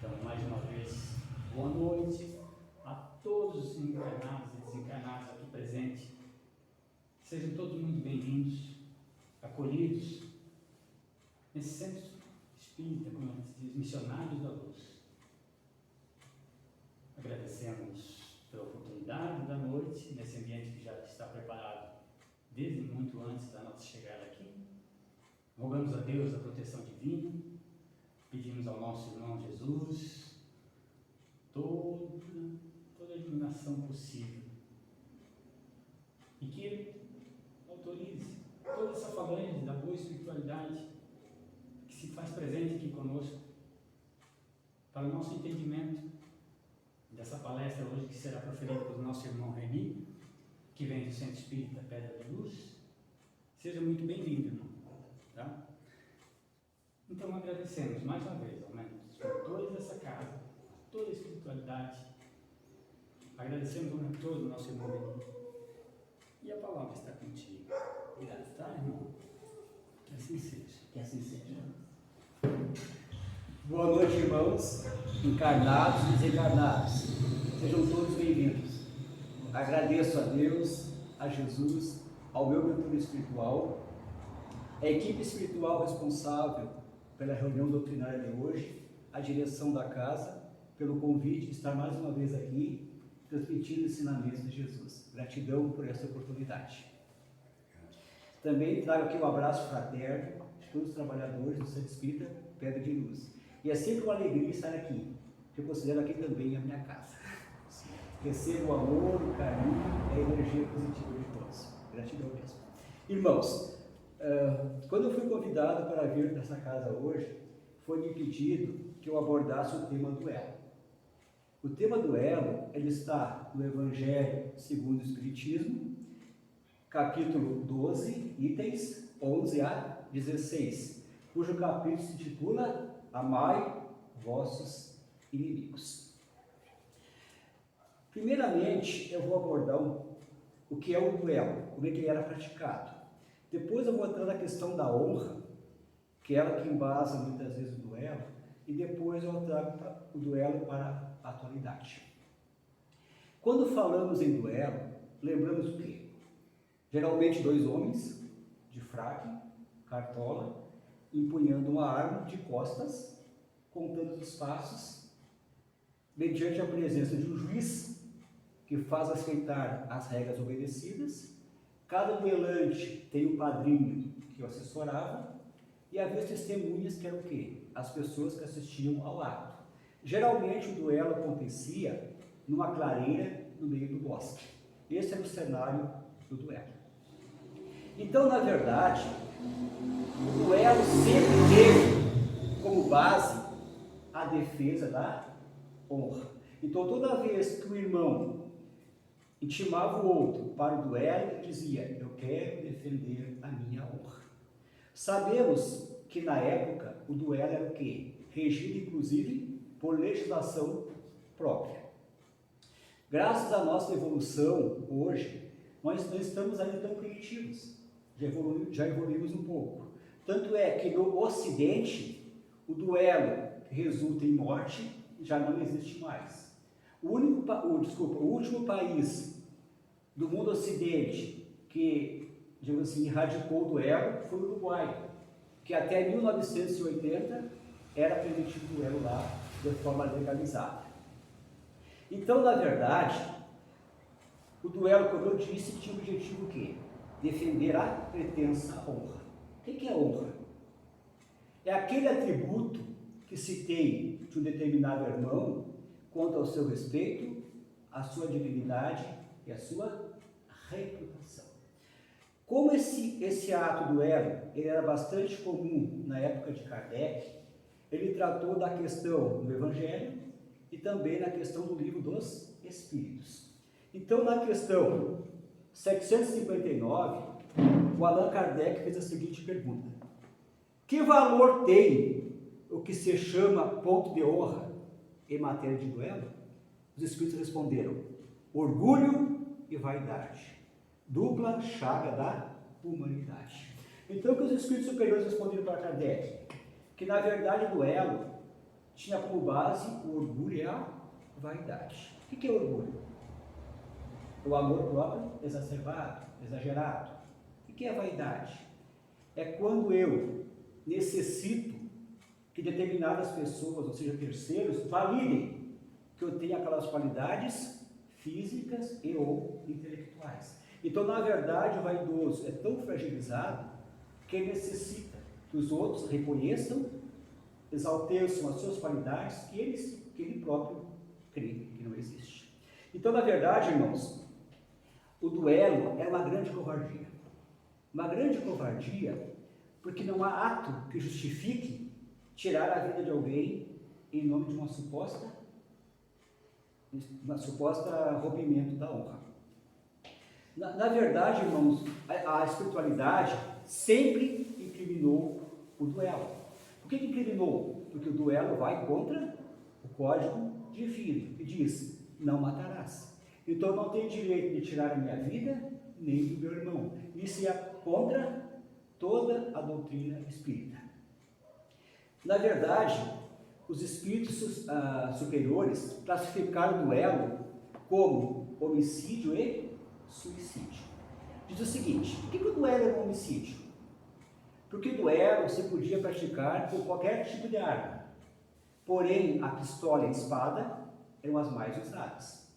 Então, mais uma vez, boa noite a todos os encarnados e desencarnados aqui presentes. Sejam todos muito bem-vindos, acolhidos nesse centro espírita, como se diz, missionários da luz. Agradecemos pela oportunidade da noite, nesse ambiente que já está preparado desde muito antes da nossa chegada aqui. Rogamos a Deus a proteção divina, pedimos ao nosso irmão Jesus toda a iluminação possível e que Ele autorize toda essa falange da boa espiritualidade que se faz presente aqui conosco para o nosso entendimento dessa palestra hoje que será proferida pelo nosso irmão Reni, que vem do Centro Espírita Pedra de Luz. Seja muito bem-vindo, irmão. Tá? Então agradecemos mais uma vez aos mentores dessa casa, toda a espiritualidade. Agradecemos ao mentor do nosso irmão Reni. E a palavra está contigo. Obrigado, tá, irmão? Que assim seja. Que assim seja. Boa noite, irmãos, encarnados e desencarnados. Sejam todos bem-vindos. Agradeço a Deus, a Jesus, ao meu mentor espiritual, a equipe espiritual responsável pela reunião doutrinária de hoje, a direção da casa, pelo convite de estar mais uma vez aqui, transmitindo os ensinamentos de Jesus. Gratidão por essa oportunidade. Também trago aqui um abraço fraterno de todos os trabalhadores do Centro Espírita Pedra de Luz. E é sempre uma alegria estar aqui, que eu considero aqui também a minha casa. Recebo o amor, o carinho e a energia positiva de todos. Gratidão mesmo. Irmãos, quando eu fui convidado para vir nessa casa hoje, foi me pedido que eu abordasse o tema do elo. O tema do elo, ele está no Evangelho segundo o Espiritismo, capítulo 12, itens 11 a 16, cujo capítulo se intitula Amai vossos inimigos. Primeiramente, eu vou abordar o que é o duelo, como é que ele era praticado. Depois eu vou entrar na questão da honra, que é ela que embasa muitas vezes o duelo, e depois eu trago o duelo para a atualidade. Quando falamos em duelo, lembramos o quê? Geralmente dois homens, de fraque, cartola, empunhando uma arma de costas, contando os passos, mediante a presença de um juiz que faz aceitar as regras obedecidas. Cada duelante tem um padrinho que o assessorava e havia testemunhas que eram o quê? As pessoas que assistiam ao ato. Geralmente o duelo acontecia numa clareira no meio do bosque. Esse era o cenário do duelo. Então, na verdade, o duelo sempre teve como base a defesa da honra. Então, toda vez que o irmão intimava o outro para o duelo, ele dizia: eu quero defender a minha honra. Sabemos que na época o duelo era o quê? Regido inclusive por legislação própria. Graças à nossa evolução hoje, nós não estamos ainda tão primitivos. Já evoluímos um pouco. Tanto é que no Ocidente, o duelo que resulta em morte já não existe mais. O último país do mundo Ocidente que, digamos assim, erradicou o duelo foi o Uruguai, que até 1980 era permitido o duelo lá de forma legalizada. Então, na verdade, o duelo, como eu disse, tinha o objetivo o quê? Defender a pretensa honra. O que é honra? É aquele atributo que se tem de um determinado irmão quanto ao seu respeito, a sua dignidade e a sua reputação. Como esse ato do elo ele era bastante comum na época de Kardec, ele tratou da questão do Evangelho e também na questão do Livro dos Espíritos. Então, na questão 759, o Allan Kardec fez a seguinte pergunta: que valor tem o que se chama ponto de honra em matéria de duelo? Os Espíritos responderam: orgulho e vaidade, dupla chaga da humanidade. Então, o que os Espíritos superiores responderam para Kardec? Que na verdade o duelo tinha como base o orgulho e a vaidade. O que é orgulho? O amor próprio exacerbado, exagerado. O que é a vaidade? É quando eu necessito que determinadas pessoas, ou seja, terceiros, validem que eu tenho aquelas qualidades físicas e ou intelectuais. Então, na verdade, o vaidoso é tão fragilizado que ele necessita que os outros reconheçam, exalteçam as suas qualidades que ele próprio crê que não existe. Então, na verdade, irmãos, o duelo é uma grande covardia. Uma grande covardia porque não há ato que justifique tirar a vida de alguém em nome de uma suposta rompimento da honra. Na verdade, irmãos, a espiritualidade sempre incriminou o duelo. Por que incriminou? Porque o duelo vai contra o código divino, que diz, não matarás. Então eu não tenho direito de tirar a minha vida, nem do meu irmão. Isso é contra toda a doutrina espírita. Na verdade, os espíritos superiores classificaram o duelo como homicídio e suicídio. Diz o seguinte, por que o duelo é um homicídio? Porque o duelo se podia praticar com qualquer tipo de arma, porém a pistola e a espada eram as mais usadas.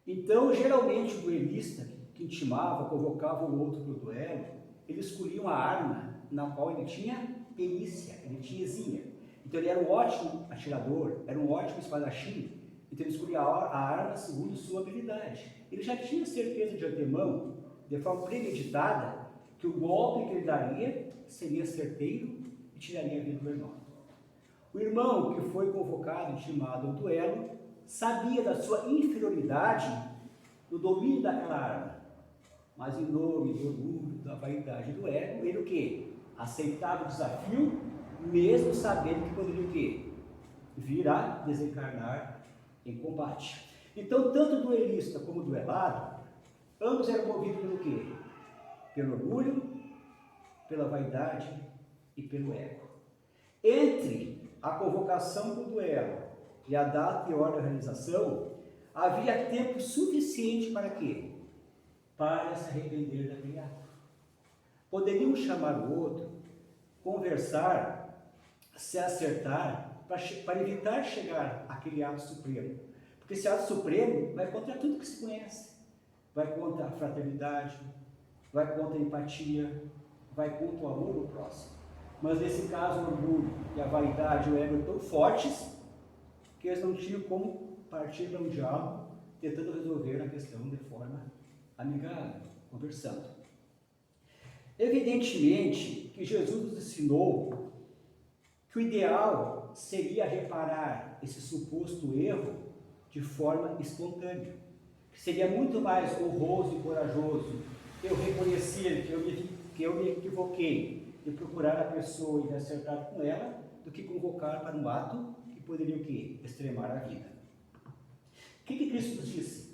Então, geralmente o duelista que intimava, convocava o outro para o duelo, ele escolhia uma arma na qual ele tinha perícia, ele tinha exímia. Então ele era um ótimo atirador, era um ótimo espadachim, então ele escolhia a arma segundo sua habilidade. Ele já tinha certeza de antemão, de forma premeditada, que o golpe que ele daria seria certeiro e tiraria a vida do irmão. O irmão que foi convocado e intimado ao duelo sabia da sua inferioridade no domínio daquela arma, mas em nome do orgulho, da vaidade do ego, ele o quê? Aceitava o desafio, mesmo sabendo que poderia o quê? Vir a desencarnar em combate. Então, tanto o duelista como o duelado, ambos eram movidos pelo quê? Pelo orgulho, pela vaidade e pelo ego. Entre a convocação do duelo e a data e hora da realização, havia tempo suficiente para quê? Para se arrepender daquele ato. Poderiam chamar o outro, conversar, se acertar, para evitar chegar àquele ato supremo. Porque esse ato supremo vai contra tudo que se conhece. Vai contra a fraternidade, vai contra a empatia, vai contra o amor ao próximo. Mas nesse caso o orgulho e a vaidade e o ego tão fortes que eles não tinham como partir para um diálogo tentando resolver a questão de forma amigável, conversando. Evidentemente que Jesus nos ensinou que o ideal seria reparar esse suposto erro de forma espontânea. Que seria muito mais honroso e corajoso eu reconhecer que eu me equivoquei e procurar a pessoa e me acertar com ela, do que convocar para um ato que poderia o quê? Extremar a vida. O que Cristo nos disse?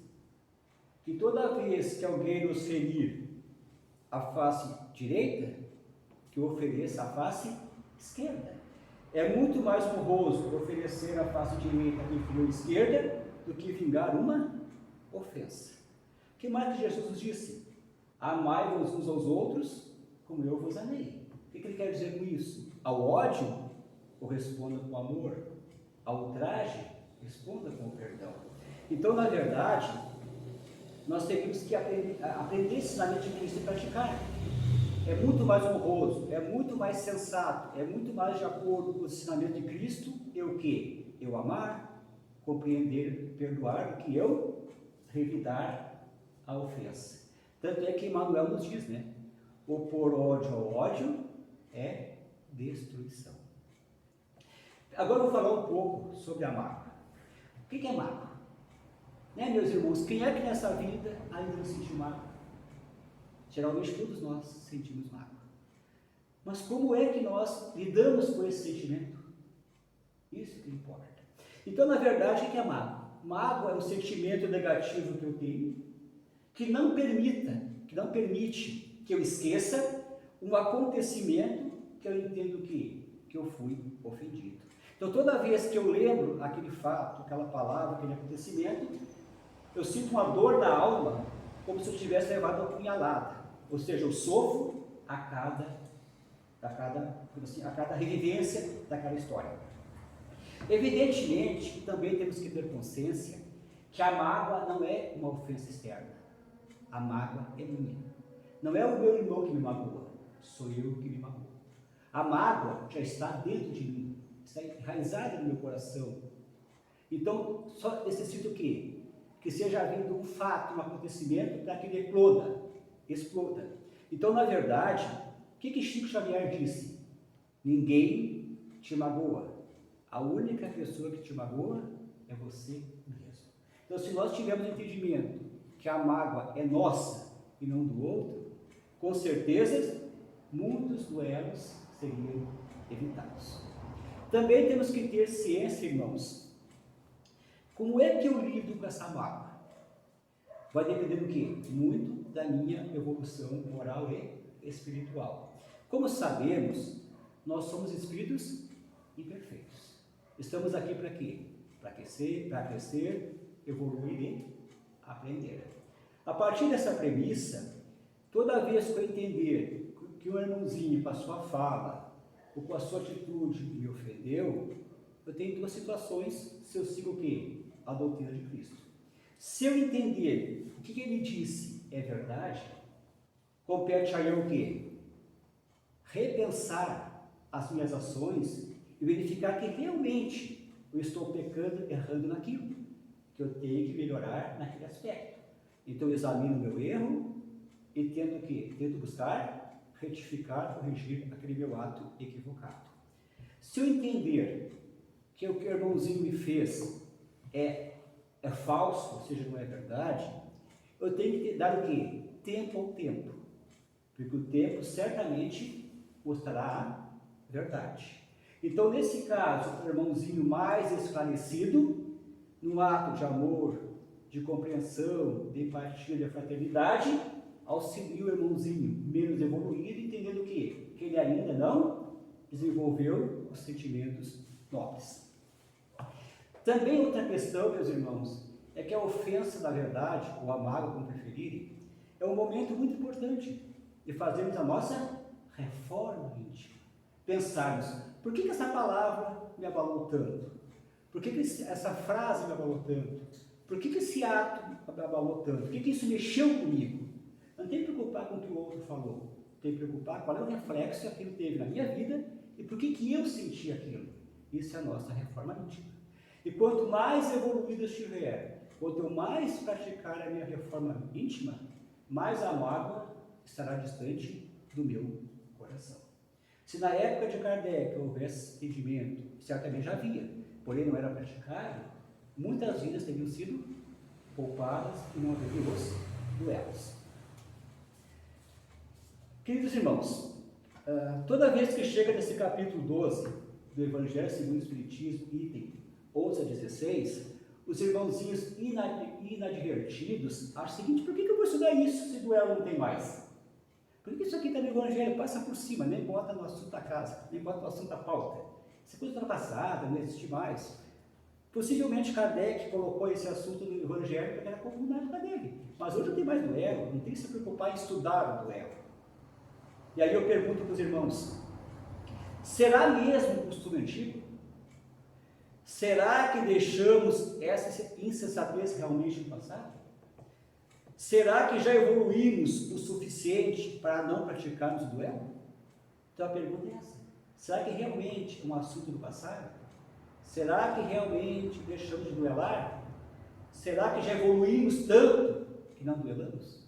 Que toda vez que alguém nos ferir a face direita, que ofereça a face esquerda. É muito mais honroso oferecer a face direita que feriu a esquerda do que vingar uma ofensa. O que mais que Jesus nos disse? Amai-vos uns aos outros como eu vos amei. O que ele quer dizer com isso? Ao ódio, corresponda com o amor. Ao ultraje, responda com o perdão. Então, na verdade, nós teríamos que aprender esse ensinamento de Cristo e praticar. É muito mais honroso, é muito mais sensato, é muito mais de acordo com o ensinamento de Cristo, eu que? Eu amar, compreender, perdoar, do que eu revidar a ofensa. Tanto é que Emmanuel nos diz, né? Opor ódio ao ódio é destruição. Agora eu vou falar um pouco sobre a mágoa. O que é mágoa? Né, meus irmãos? Quem é que nessa vida ainda não sentiu mágoa? Geralmente todos nós sentimos mágoa. Mas como é que nós lidamos com esse sentimento? Isso que importa. Então, na verdade, o que é mágoa? Mágoa é um sentimento negativo que eu tenho, que não permite que eu esqueça um acontecimento que eu entendo que que eu fui ofendido. Então, toda vez que eu lembro aquele fato, aquela palavra, aquele acontecimento, eu sinto uma dor na alma, como se eu tivesse levado uma punhalada. Ou seja, eu sofro a cada revivência daquela história. Evidentemente que também temos que ter consciência que a mágoa não é uma ofensa externa. A mágoa é minha. Não é o meu irmão que me magoa, sou eu que me magoa. A mágoa já está dentro de mim, está enraizada no meu coração. Então, só necessito o quê? Que seja havido um fato, um acontecimento, para que ele exploda. Então, na verdade, o que Chico Xavier disse? Ninguém te magoa. A única pessoa que te magoa é você mesmo. Então, se nós tivermos entendimento que a mágoa é nossa e não do outro, com certeza, muitos duelos seriam evitados. Também temos que ter ciência, irmãos. Como é que eu lido com essa mágoa? Vai depender do quê? Muito da minha evolução moral e espiritual. Como sabemos, nós somos espíritos imperfeitos. Estamos aqui para quê? Para crescer, evoluir e aprender. A partir dessa premissa, toda vez que eu entender que um irmãozinho, com a sua fala ou com a sua atitude, me ofendeu, eu tenho duas situações se eu sigo o quê? A doutrina de Cristo. Se eu entender o que ele disse é verdade, compete a eu o quê? Repensar as minhas ações e verificar que realmente eu estou pecando, errando naquilo, que eu tenho que melhorar naquele aspecto. Então eu examino o meu erro e tento o quê? Tento buscar, retificar, corrigir aquele meu ato equivocado. Se eu entender que o que o irmãozinho me fez é falso, ou seja, não é verdade, eu tenho que dar o quê? Tempo ao tempo. Porque o tempo certamente mostrará a verdade. Então, nesse caso, o irmãozinho mais esclarecido, num ato de amor, de compreensão, de empatia, de fraternidade, auxilia o irmãozinho menos evoluído, entendendo o quê? Que ele ainda não desenvolveu os sentimentos nobres. Também outra questão, meus irmãos, é que a ofensa da verdade, ou a mágoa, como preferirem, é um momento muito importante de fazermos a nossa reforma íntima. Pensarmos, por que essa palavra me abalou tanto? Por que essa frase me abalou tanto? Por que esse ato me abalou tanto? Por que isso mexeu comigo? Não tem que preocupar com o que o outro falou. Tem que preocupar qual é o reflexo que aquilo teve na minha vida e por que eu senti aquilo. Isso é a nossa reforma íntima. E quanto mais evoluído eu estiver, quanto eu mais praticar a minha reforma íntima, mais a mágoa estará distante do meu coração. Se na época de Kardec houvesse entendimento, certamente já havia, porém não era praticado, muitas vidas teriam sido poupadas e não haveriam os duelos. Queridos irmãos, toda vez que chega nesse capítulo 12 do Evangelho segundo o Espiritismo, item 11 a 16, os irmãozinhos inadvertidos acham o seguinte: por que eu vou estudar isso se duelo não tem mais? Por que isso aqui está no Evangelho? Passa por cima, nem bota no assunto da casa, nem bota no assunto da pauta. Isso é coisa ultrapassada, não existe mais. Possivelmente Kardec colocou esse assunto no Evangelho porque era comum na época dele. Mas hoje não tem mais duelo, não tem que se preocupar em estudar o duelo. E aí eu pergunto para os irmãos: será mesmo um costume antigo? Será que deixamos essa insensatez realmente no passado? Será que já evoluímos o suficiente para não praticarmos o duelo? Então a pergunta é essa: será que realmente é um assunto do passado? Será que realmente deixamos de duelar? Será que já evoluímos tanto que não duelamos?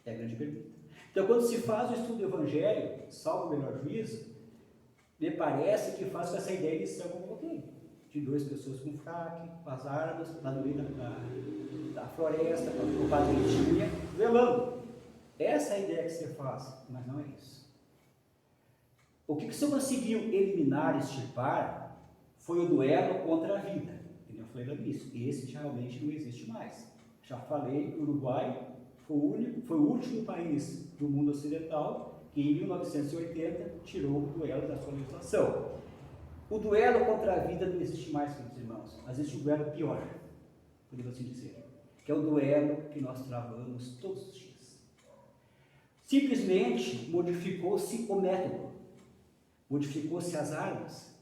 É a grande pergunta. Então, quando se faz o estudo do Evangelho, salvo o melhor juízo, me parece que faz com essa ideia inicial que eu coloquei, de duas pessoas com fraque, com as armas, lá no meio da floresta, com o padre tinha, duelando. Essa é a ideia que você faz, mas não é isso. O que você conseguiu eliminar, extirpar, foi o duelo contra a vida. Eu falei lá nisso. Esse realmente não existe mais. Já falei que o Uruguai foi o último país do mundo ocidental que em 1980 tirou o duelo da sua legislação. O duelo contra a vida não existe mais, queridos irmãos, mas existe um duelo pior, podemos assim dizer, que é o duelo que nós travamos todos os dias. Simplesmente modificou-se o método, modificou-se as armas,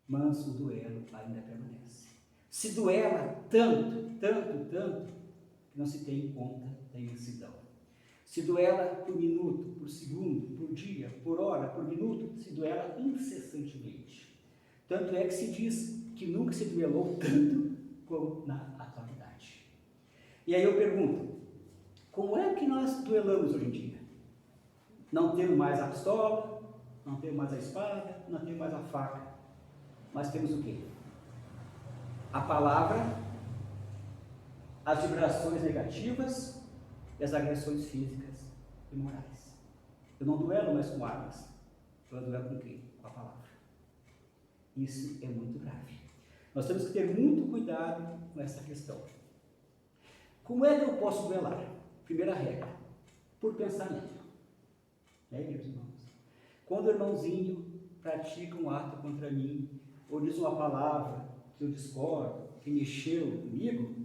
mas o duelo ainda permanece. Se duela tanto, tanto, tanto, que não se tem conta da imensidão. Se duela por minuto, por segundo, por dia, por hora, por minuto, se duela incessantemente. Tanto é que se diz que nunca se duelou tanto como na atualidade. E aí eu pergunto, como é que nós duelamos hoje em dia? Não temos mais a pistola, não temos mais a espada, não temos mais a faca, mas temos o quê? A palavra, as vibrações negativas e as agressões físicas e morais. Eu não duelo mais com armas, eu duelo com quem? Com a palavra. Isso é muito grave. Nós temos que ter muito cuidado com essa questão. Como é que eu posso duelar? Primeira regra, por pensamento. Meus irmãos? Quando o irmãozinho pratica um ato contra mim, ou diz uma palavra que eu discordo, que mexeu comigo,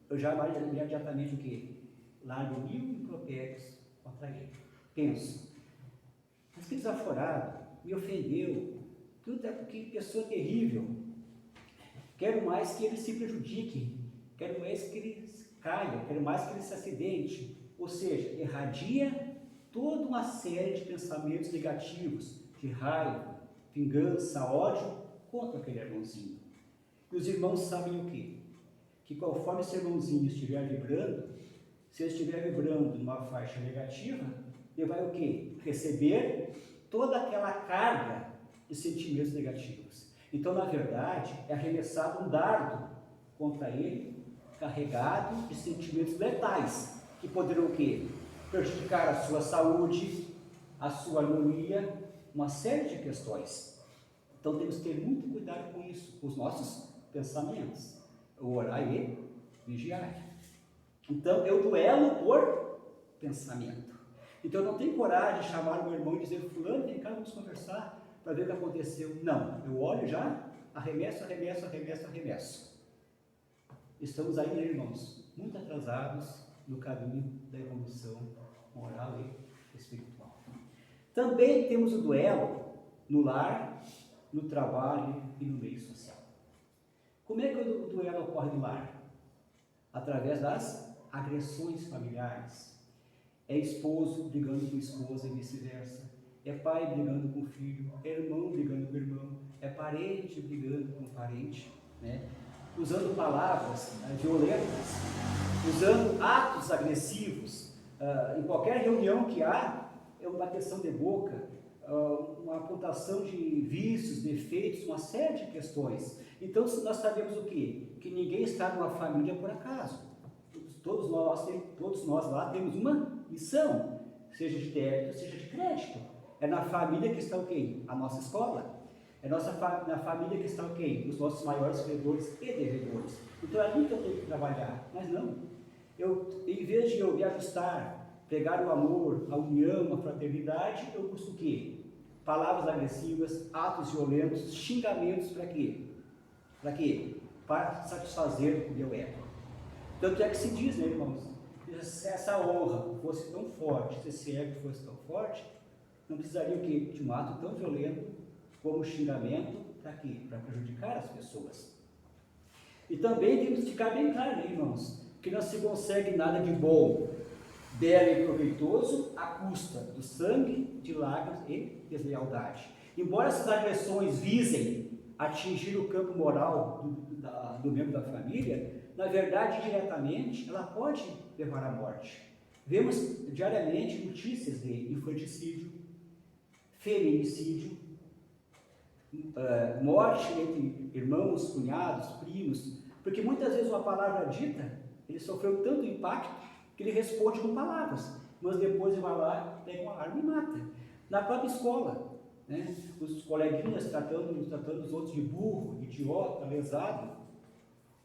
eu já imediatamente o quê? Largo 1000 impropérios contra ele. Penso, mas que desaforado, me ofendeu, tudo é porque pessoa terrível. Quero mais que ele se prejudique, quero mais que ele caia, quero mais que ele se acidente. Ou seja, irradia toda uma série de pensamentos negativos, de raiva, vingança, ódio contra aquele irmãozinho. E os irmãos sabem o quê? Que conforme esse irmãozinho estiver vibrando, se ele estiver vibrando numa faixa negativa, ele vai o quê? Receber toda aquela carga de sentimentos negativos. Então, na verdade, é arremessado um dardo contra ele, carregado de sentimentos letais, que poderão o quê? Prejudicar a sua saúde, a sua harmonia, uma série de questões. Então, temos que ter muito cuidado com isso, com os nossos pensamentos. Orar e vigiar. Então, eu duelo por pensamento. Então, eu não tenho coragem de chamar o meu irmão e dizer, fulano, vem cá, vamos conversar para ver o que aconteceu. Não, eu olho já, arremesso. Estamos aí, né, irmãos, muito atrasados no caminho da evolução moral e espiritual. Também temos o duelo no lar, no trabalho e no meio social. Como é que o duelo ocorre no lar? Através das agressões familiares. É esposo brigando com esposa e vice-versa. É pai brigando com filho, é irmão brigando com irmão, é parente brigando com parente, né? Usando palavras violentas, usando atos agressivos. Em qualquer reunião que há, é uma bateção de boca, uma apontação de vícios, defeitos, uma série de questões. Então, nós sabemos o quê? Que ninguém está numa família por acaso. Todos nós lá temos uma missão, seja de débito, seja de crédito. É na família que está o quê? A nossa escola. É na família que está o quê? Os nossos maiores credores e devedores. Então é ali que eu tenho que trabalhar. Mas não. Em vez de eu me ajustar, pregar o amor, a união, a fraternidade, eu busco o quê? Palavras agressivas, atos violentos, xingamentos para quê? Para quê? Para satisfazer o meu ego. Tanto é que se diz, né, irmãos? Se essa honra fosse tão forte, se esse ego fosse tão forte, não precisaria o quê? De um ato tão violento como o xingamento, para quê? Para prejudicar as pessoas. E também temos que ficar bem claro, né, irmãos? Que não se consegue nada de bom, belo e proveitoso à custa do sangue, de lágrimas e deslealdade. Embora essas agressões visem atingir o campo moral do membro da família, na verdade, diretamente, ela pode levar à morte. Vemos diariamente notícias de infanticídio, feminicídio, morte entre irmãos, cunhados, primos, porque muitas vezes uma palavra dita, ele sofreu tanto impacto que ele responde com palavras, mas depois ele vai lá, pega uma arma e mata. Na própria escola, né? Os coleguinhas tratando os outros de burro, idiota, lesado,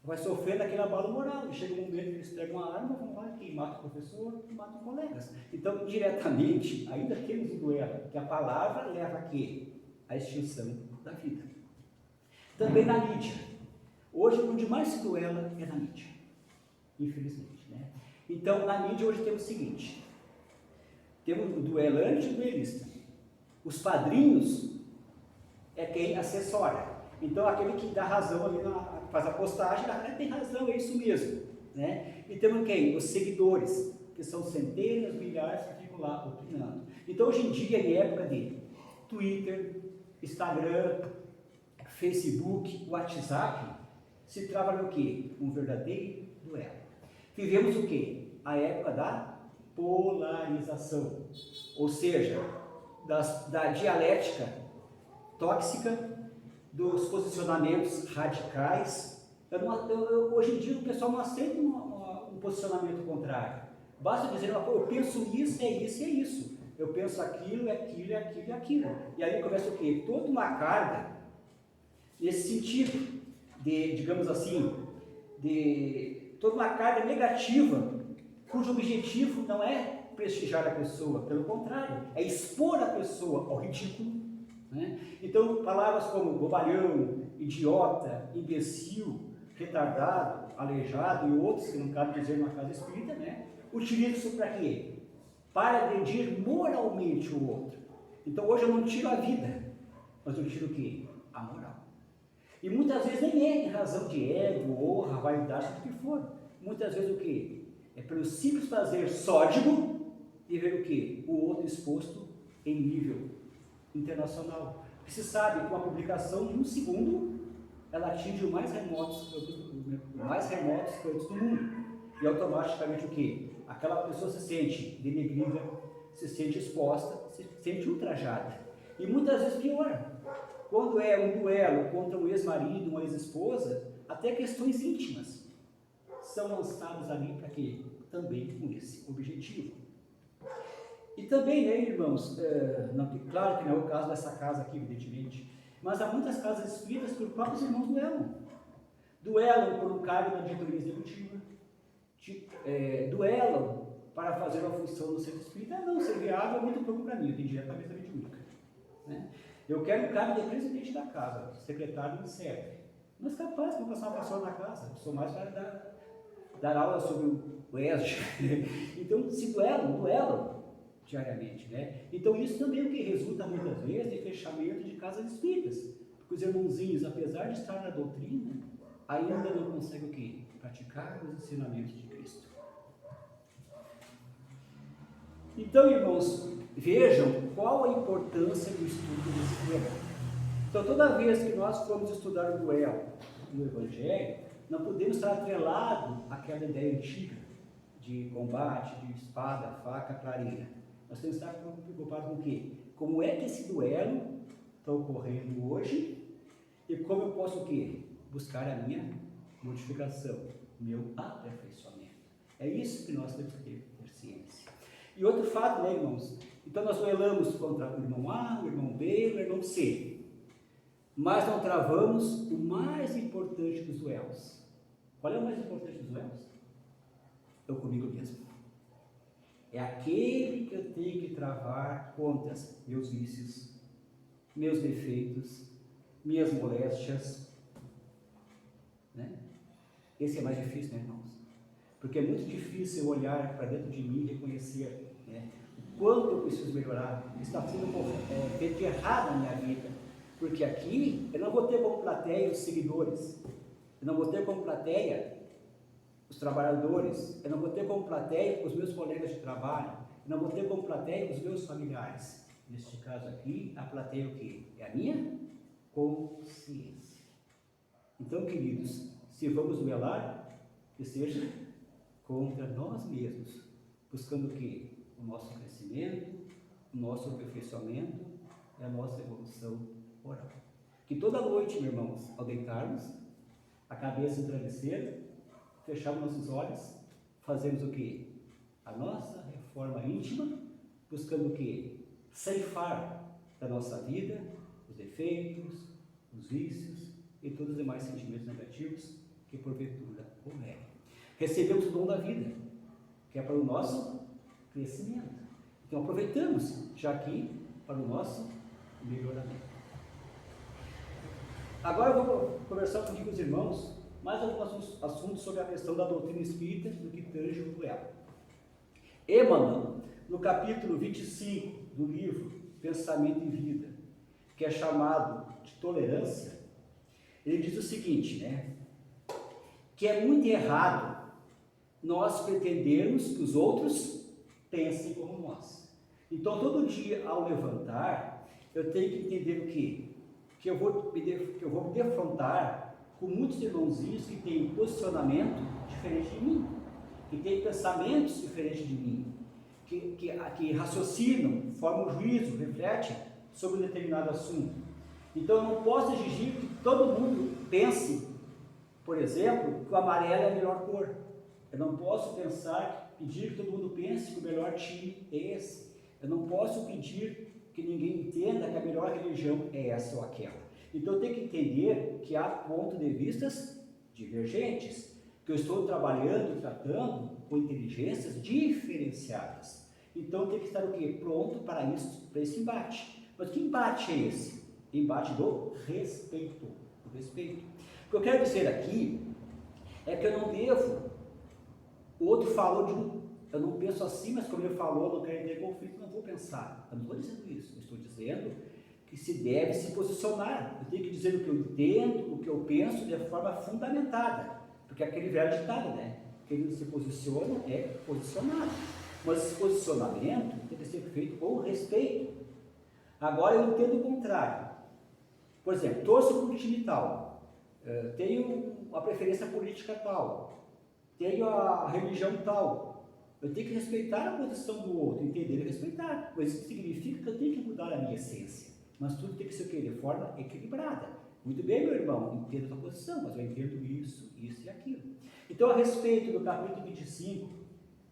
vai sofrendo aquele abalo moral. E chega um momento que eles pegam uma arma, vão lá e matam o professor e matam colegas. Então, indiretamente, ainda temos um duelo, que a palavra leva a quê? A extinção da vida. Também na mídia. Hoje, onde mais se duela é na mídia, infelizmente, né? Então, na mídia hoje temos o seguinte, temos o duelante e o duelista. Os padrinhos é quem assessora. Então, aquele que dá razão ali, faz a postagem, tem razão, é isso mesmo, né? E temos quem? Os seguidores, que são centenas, milhares que ficam lá opinando. Então, hoje em dia, em época de Twitter, Instagram, Facebook, WhatsApp, se trava no quê? Um verdadeiro duelo. Vivemos o quê? A época da polarização, ou seja, da dialética tóxica, dos posicionamentos radicais. Hoje em dia o pessoal não aceita um posicionamento contrário. Basta dizer uma coisa, eu penso isso, é isso, é isso. Eu penso aquilo, é aquilo, é aquilo, é aquilo. E aí começa o quê? Toda uma carga nesse sentido, digamos assim, toda uma carga negativa, cujo objetivo não é prestigiar a pessoa, pelo contrário, é expor a pessoa ao ridículo, né? Então, palavras como bobalhão, idiota, imbecil, retardado, aleijado e outros, que não cabe dizer numa casa espírita, né? Utilizam isso para quê? Para agredir moralmente o outro. Então, hoje eu não tiro a vida, mas eu tiro o quê? A moral. E muitas vezes nem é em razão de ego, honra, vaidade, o que for. Muitas vezes o quê? É pelo simples prazer sódico de ver o quê? O outro exposto em nível internacional. Porque se sabe que uma publicação de um segundo, ela atinge os mais remotos cantos do mundo. E automaticamente o quê? Aquela pessoa se sente denegrida, se sente exposta, se sente ultrajada. E muitas vezes pior. Quando é um duelo contra um ex-marido, uma ex-esposa, até questões íntimas são lançadas ali para quê? Também com esse objetivo. E também, né, irmãos, claro que não é o caso dessa casa aqui, evidentemente, mas há muitas casas espíritas que os próprios irmãos duelam. Duelam por um cargo na diretoria executiva, duelam para fazer uma função no centro espírita. Não, ser viável é muito pouco para mim, eu tenho direto à mesa mediúnica, né? Eu quero um cargo de presidente da casa, secretário me serve. Mas capaz que eu vou passar uma pessoa na casa, eu sou mais para dar aula sobre o ESG. Então, se duelam diariamente, né? Então, isso também é o que resulta muitas vezes de fechamento de casas espíritas. Porque os irmãozinhos, apesar de estar na doutrina, ainda não conseguem o quê? Praticar os ensinamentos de Cristo. Então, irmãos, vejam qual a importância do estudo desse duelo. Então, toda vez que nós formos estudar o duelo no Evangelho, não podemos estar atrelado àquela ideia antiga de combate, de espada, faca, clareira. Nós temos que estar preocupados com o quê? Como é que esse duelo está ocorrendo hoje e como eu posso o quê? Buscar a minha modificação, meu aperfeiçoamento. É isso que nós temos que ter ciência. E outro fato, né, irmãos? Então nós duelamos contra o irmão A, o irmão B, o irmão C. Mas não travamos o mais importante dos duelos. Qual é o mais importante dos duelos? Eu comigo mesmo. É aquele que eu tenho que travar contra meus vícios, meus defeitos, minhas moléstias, né? Esse é mais difícil, né, irmãos? Porque é muito difícil eu olhar para dentro de mim e reconhecer, né, o quanto eu preciso melhorar, o que está sendo feito de errado na minha vida. Porque aqui eu não vou ter como plateia os seguidores, eu não vou ter como plateia os trabalhadores, eu não vou ter como plateia os meus colegas de trabalho, eu não vou ter como plateia os meus familiares. Neste caso aqui, a plateia é o quê? É a minha consciência. Então, queridos, se vamos duelar, que seja contra nós mesmos, buscando o quê? O nosso crescimento, o nosso aperfeiçoamento e a nossa evolução moral. Que toda noite, meus irmãos, ao deitarmos, a cabeça no travesseiro, fecharmos nossos olhos, fazemos o quê? A nossa reforma íntima, buscando o quê? Ceifar da nossa vida os defeitos, os vícios e todos os demais sentimentos negativos que porventura o negue. Recebemos o dom da vida, que é para o nosso crescimento. Então aproveitamos já aqui para o nosso melhoramento. Agora eu vou conversar com os irmãos mais alguns assuntos sobre a questão da doutrina espírita no que tange o duelo. Emmanuel, no capítulo 25 do livro Pensamento e Vida, que é chamado de tolerância, ele diz o seguinte, né? Que é muito errado nós pretendermos que os outros pensem como nós. Então, todo dia ao levantar, eu tenho que entender o quê? Que eu vou me defrontar com muitos irmãozinhos que têm posicionamento diferente de mim, que têm pensamentos diferentes de mim, que raciocinam, formam um juízo, refletem sobre um determinado assunto. Então, eu não posso exigir que todo mundo pense, por exemplo, que o amarelo é a melhor cor. Eu não posso pedir que todo mundo pense que o melhor time é esse. Eu não posso pedir que ninguém entenda que a melhor religião é essa ou aquela. Então eu tenho que entender que há pontos de vistas divergentes, que eu estou trabalhando, tratando com inteligências diferenciadas. Então eu tenho que estar o quê? Pronto para isso, para esse embate. Mas que embate é esse? Embate do respeito. Do respeito. O que eu quero dizer aqui é que eu não devo. O outro falou eu não penso assim, mas como ele falou, eu não quero ter conflito, não vou pensar. Eu não estou dizendo isso, eu estou dizendo que se deve se posicionar. Eu tenho que dizer o que eu entendo, o que eu penso de forma fundamentada. Porque é aquele velho ditado, né? Quem se posiciona é posicionado. Mas esse posicionamento tem que ser feito com respeito. Agora eu entendo o contrário. Por exemplo, torço para um time tal, tenho a preferência política tal, tenho a religião tal. Eu tenho que respeitar a posição do outro, entender e respeitar. Mas isso significa que eu tenho que mudar a minha essência. Mas tudo tem que ser o quê? De forma equilibrada. Muito bem, meu irmão, entendo a tua posição, mas eu entendo isso e aquilo. Então, a respeito do capítulo 25,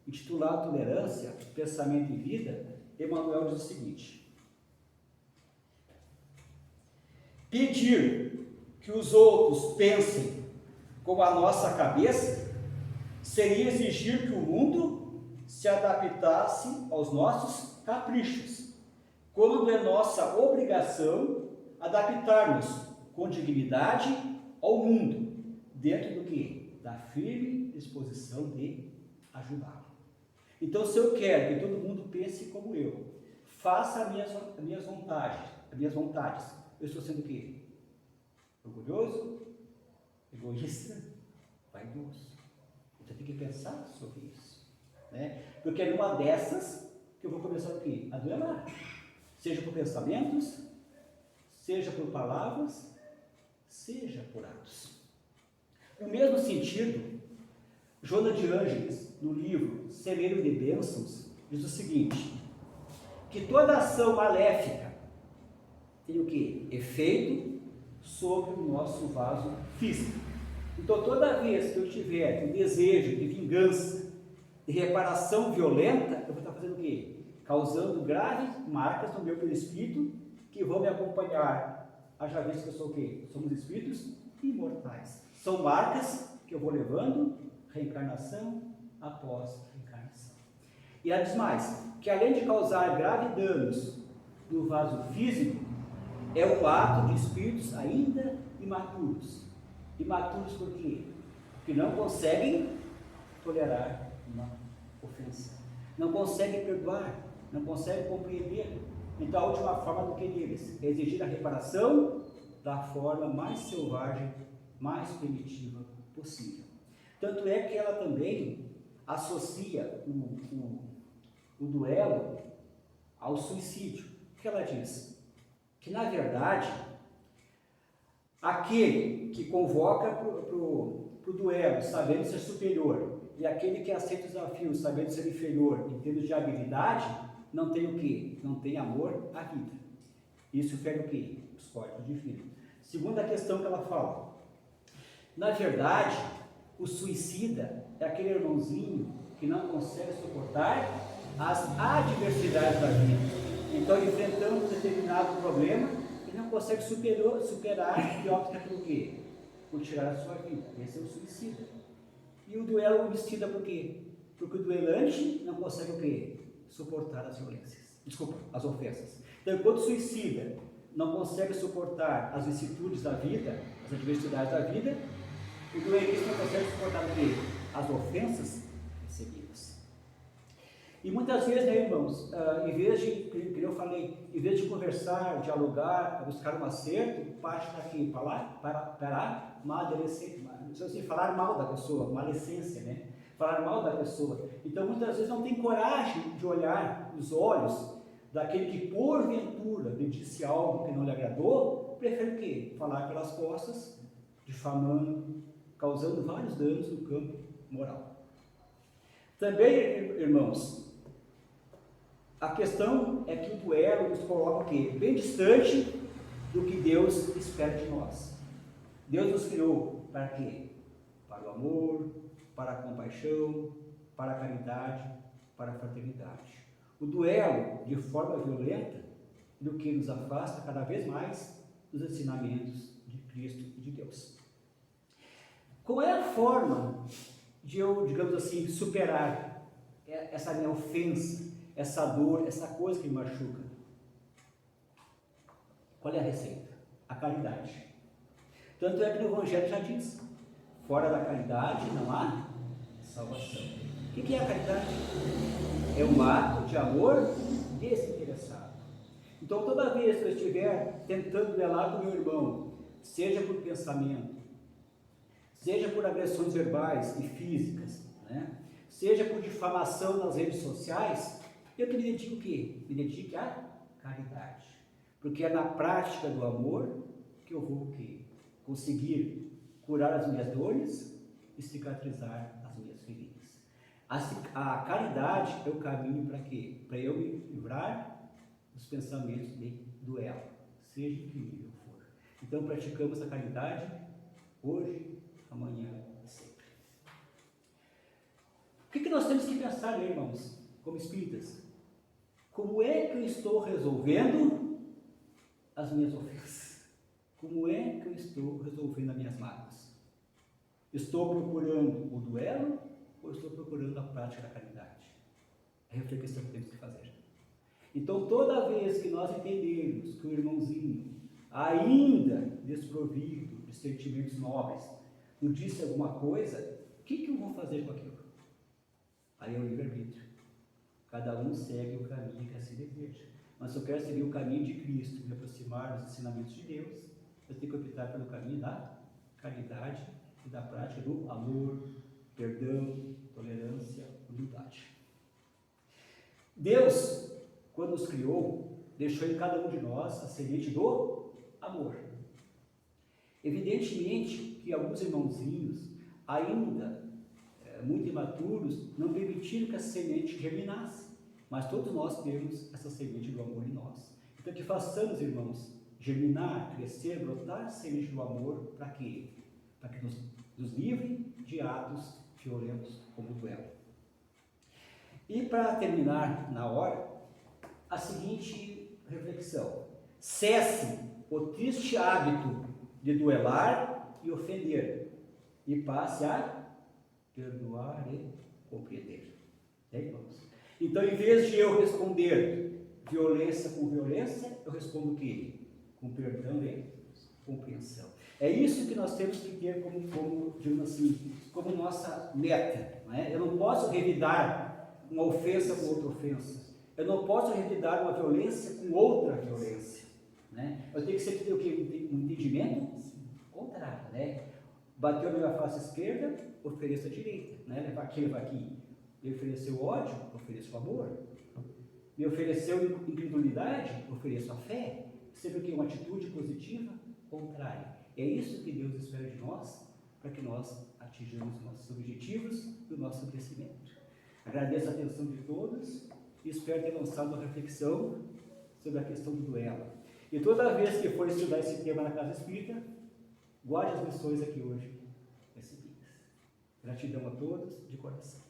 intitulado Tolerância, Pensamento e Vida, Emmanuel diz o seguinte: pedir que os outros pensem como a nossa cabeça seria exigir que o mundo se adaptasse aos nossos caprichos, quando é nossa obrigação adaptar-nos com dignidade ao mundo, dentro do quê? Da firme disposição de ajudá-lo. Então, se eu quero que todo mundo pense como eu, faça as minhas vontades, eu estou sendo o quê? Orgulhoso? Egoísta? Vaidoso. Então, tem que pensar sobre isso. Né? Porque é numa dessas que eu vou começar o quê? A duelar. Seja por pensamentos, seja por palavras, seja por atos. No mesmo sentido, Joana de Ângeles, no livro Celeiro de Bênçãos, diz o seguinte: que toda ação maléfica tem o quê? Efeito sobre o nosso vaso físico. Então, toda vez que eu tiver um desejo de vingança, de reparação violenta, eu vou estar fazendo o quê? Causando graves marcas no meu perispírito que vão me acompanhar. Haja visto que eu sou o quê? Somos espíritos imortais. São marcas que eu vou levando, reencarnação após reencarnação. E ela diz mais, que além de causar graves danos no vaso físico, é o ato de espíritos ainda imaturos. Imaturos por quê? Porque não conseguem tolerar uma ofensa, não conseguem perdoar, não conseguem compreender. Então a última forma do que deles é exigir a reparação da forma mais selvagem, mais primitiva possível. Tanto é que ela também associa o duelo ao suicídio. O que ela diz? Que na verdade aquele que convoca para o duelo sabendo ser superior e aquele que aceita o desafio sabendo ser inferior em termos de habilidade, não tem o quê? Não tem amor à vida. Isso fere o quê? Os códigos divinos. Segunda questão que ela fala: na verdade, o suicida é aquele irmãozinho que não consegue suportar as adversidades da vida. Então, enfrentando um determinado problema e não consegue superar e opta pelo quê? por tirar a sua vida. Esse é o suicida. E o duelo homicida por quê? Porque o duelante não consegue o quê? Suportar as violências. Desculpa, as ofensas. Então, enquanto o suicida não consegue suportar as vicissitudes da vida, as adversidades da vida, o duelista não consegue suportar o quê? As ofensas recebidas. E muitas vezes, né, irmãos, em vez de, como eu falei, em vez de conversar, dialogar, buscar um acerto, parte daqui para falar mal da pessoa, maledicência, né? Falar mal da pessoa. Então, muitas vezes não tem coragem de olhar nos olhos daquele que, porventura, lhe disse algo que não lhe agradou, prefere o quê? Falar pelas costas, difamando, causando vários danos no campo moral. Também, irmãos, a questão é que o duelo nos coloca o quê? Bem distante do que Deus espera de nós. Deus nos criou para quê? Para o amor, para a compaixão, para a caridade, para a fraternidade. O duelo, de forma violenta, do que nos afasta cada vez mais dos ensinamentos de Cristo e de Deus. Qual é a forma de eu, digamos assim, superar essa minha ofensa, essa dor, essa coisa que me machuca? Qual é a receita? A caridade. Tanto é que no Evangelho já diz, fora da caridade não há salvação. O que é a caridade? É um ato de amor desinteressado. Então, toda vez que eu estiver tentando duelar com meu irmão, seja por pensamento, seja por agressões verbais e físicas, né? Seja por difamação nas redes sociais, eu me dedico o quê? Me dedico à caridade. Porque é na prática do amor que eu vou o quê? Conseguir curar as minhas dores e cicatrizar as minhas feridas. A caridade é o caminho para quê? Para eu me livrar dos pensamentos de duelo, seja em que nível for. Então, praticamos a caridade hoje, amanhã e sempre. O que nós temos que pensar, né, irmãos, como espíritas? Como é que eu estou resolvendo as minhas ofensas? Como é que eu estou resolvendo as minhas mágoas? Estou procurando o duelo ou estou procurando a prática da caridade? É a reflexão que temos que fazer. Então, toda vez que nós entendermos que o irmãozinho, ainda desprovido de sentimentos nobres, nos disse alguma coisa, o que eu vou fazer com aquilo? Aí é o livre-arbítrio. Cada um segue o caminho que assim deseja. Mas se eu quero seguir o caminho de Cristo, me aproximar dos ensinamentos de Deus, eu tenho que optar pelo caminho da caridade e da prática do amor, perdão, tolerância, humildade. Deus, quando nos criou, deixou em cada um de nós a semente do amor. Evidentemente que alguns irmãozinhos, ainda muito imaturos, não permitiram que a semente germinasse, mas todos nós temos essa semente do amor em nós. Então que façamos, irmãos, germinar, crescer, brotar semente do amor, para quê? Para que nos livre de atos violentos como o duelo. E para terminar na hora, a seguinte reflexão: cesse o triste hábito de duelar e ofender, e passe a perdoar e compreender. Irmãos? Então, em vez de eu responder violência com violência, eu respondo o quê? Com perdão e compreensão. É isso que nós temos que ter como digamos assim, como nossa meta. Não é? Eu não posso revidar uma ofensa com outra ofensa. Eu não posso revidar uma violência com outra violência. Né? Eu tenho que sempre ter o quê? Um entendimento contrário. Né? Bateu na minha face esquerda, ofereça a direita. Né? Levar aqui. Me ofereceu ódio, ofereço amor. Me ofereceu incredulidade, ofereço a fé. Sempre que uma atitude positiva, contrária. É isso que Deus espera de nós, para que nós atinjamos nossos objetivos e o nosso crescimento. Agradeço a atenção de todos e espero ter lançado uma reflexão sobre a questão do duelo. E toda vez que for estudar esse tema na Casa Espírita, guarde as lições aqui hoje recebidas. Gratidão a todos, de coração.